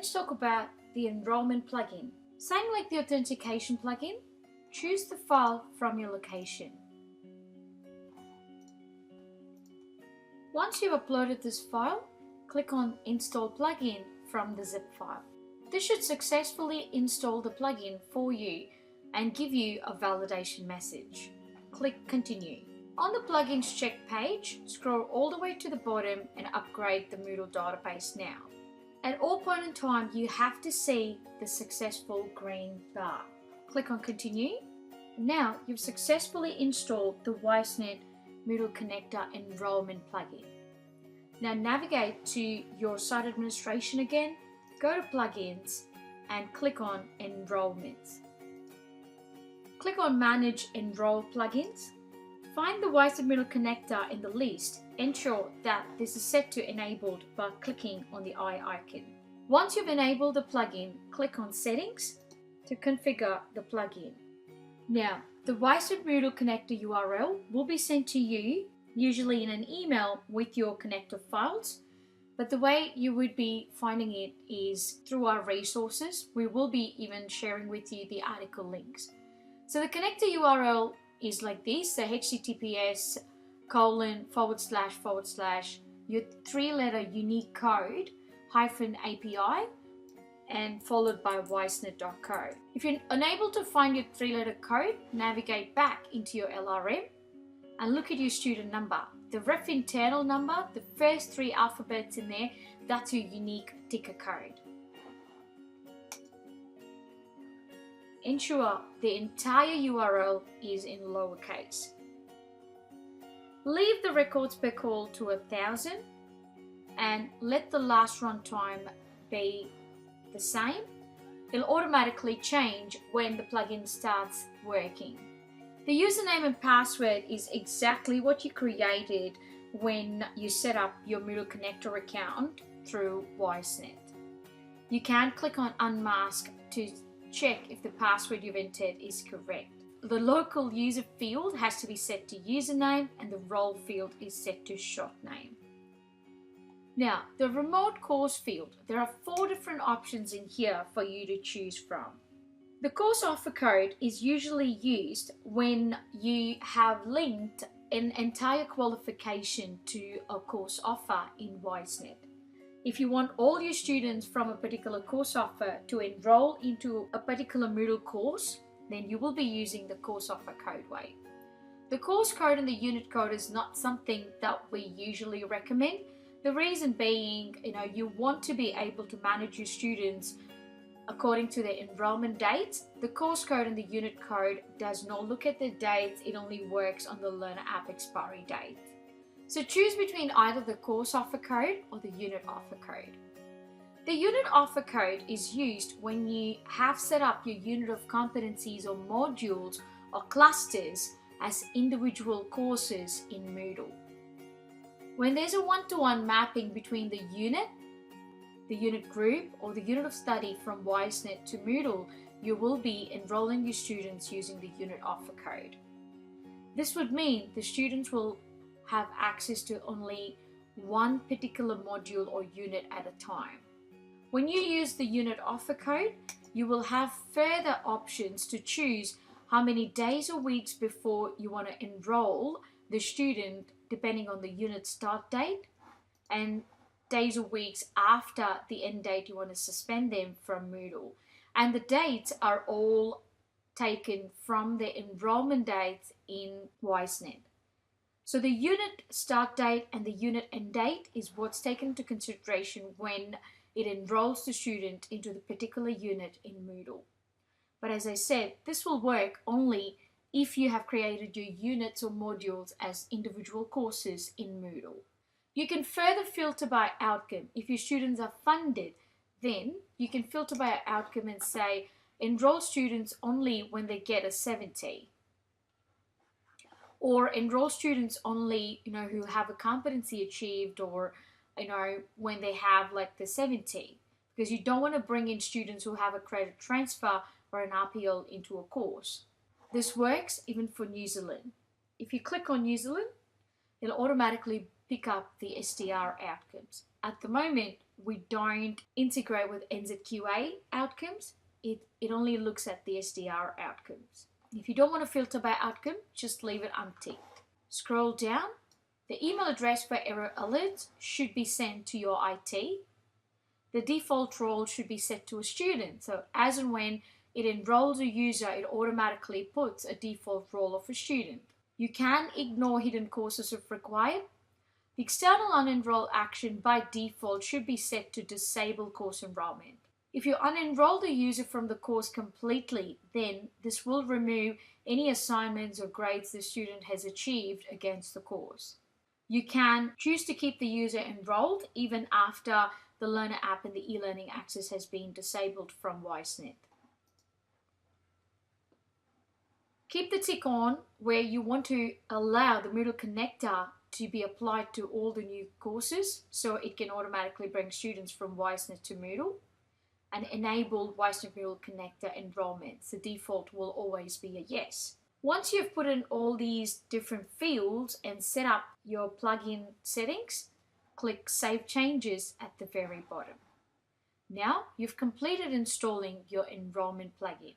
let's talk about the Enrolment plugin. Same like the authentication plugin, choose the file from your location. Once you've uploaded this file, click on Install Plugin from the zip file. This should successfully install the plugin for you and give you a validation message. Click Continue. On the Plugins check page, scroll all the way to the bottom and upgrade the Moodle database now. At all point in time, you have to see the successful green bar. Click on Continue. Now you've successfully installed the WiseNet Moodle Connector Enrolment plugin. Now navigate to your site administration again, go to Plugins and click on Enrolments. Click on Manage Enroll Plugins. Find the WiseNet Moodle Connector in the list. Ensure that this is set to Enabled by clicking on the eye icon. Once you've enabled the plugin, click on Settings to configure the plugin. Now, the WiseNet Moodle Connector URL will be sent to you, usually in an email with your connector files, but the way you would be finding it is through our resources. We will be even sharing with you the article links. So the connector URL is like this, so https:// your 3-letter unique code -API and followed by wisenet.co. If you're unable to find your 3-letter code, navigate back into your LRM and look at your student number. The ref internal number, the first 3 alphabets in there, that's your unique ticker code. Ensure the entire URL is in lowercase. Leave the records per call to 1000 and let the last run time be the same. It'll automatically change when the plugin starts working. The username and password is exactly what you created when you set up your Moodle Connector account through WiseNet. You can click on Unmask to check if the password you've entered is correct. The local user field has to be set to username and the role field is set to short name. Now, the remote course field, there are 4 different options in here for you to choose from. The course offer code is usually used when you have linked an entire qualification to a course offer in WiseNet. If you want all your students from a particular course offer to enroll into a particular Moodle course, then you will be using the course offer codeway. The course code and the unit code is not something that we usually recommend. The reason being, you want to be able to manage your students according to their enrollment dates. The course code and the unit code does not look at the dates, it only works on the learner app expiry date. So choose between either the course offer code or the unit offer code. The unit offer code is used when you have set up your unit of competencies or modules or clusters as individual courses in Moodle. When there's a one-to-one mapping between the unit group or the unit of study from WiseNet to Moodle, you will be enrolling your students using the unit offer code. This would mean the students will have access to only one particular module or unit at a time. When you use the unit offer code, you will have further options to choose how many days or weeks before you want to enroll the student depending on the unit start date, and days or weeks after the end date you want to suspend them from Moodle. And the dates are all taken from the enrollment dates in WiseNet. So the unit start date and the unit end date is what's taken into consideration when it enrolls the student into the particular unit in Moodle. But as I said, this will work only if you have created your units or modules as individual courses in Moodle. You can further filter by outcome. If your students are funded, then you can filter by outcome and say, enroll students only when they get a 70. Or enroll students only, who have a competency achieved, or, when they have like the 70. Because you don't want to bring in students who have a credit transfer or an RPL into a course. This works even for New Zealand. If you click on New Zealand, it'll automatically pick up the STR outcomes. At the moment, we don't integrate with NZQA outcomes. It only looks at the SDR outcomes. If you don't want to filter by outcome, just leave it unticked. Scroll down. The email address for error alerts should be sent to your IT. The default role should be set to a student. So as and when it enrolls a user, it automatically puts a default role of a student. You can ignore hidden courses if required. The external unenroll action by default should be set to disable course enrollment. If you unenroll the user from the course completely, then this will remove any assignments or grades the student has achieved against the course. You can choose to keep the user enrolled even after the Learner app and the e-learning access has been disabled from WiseNet. Keep the tick on where you want to allow the Moodle connector to be applied to all the new courses so it can automatically bring students from WiseNet to Moodle, and enable WiseNet Moodle connector enrollments. The default will always be a yes. Once you've put in all these different fields and set up your plugin settings, click Save Changes at the very bottom. Now you've completed installing your enrollment plugin.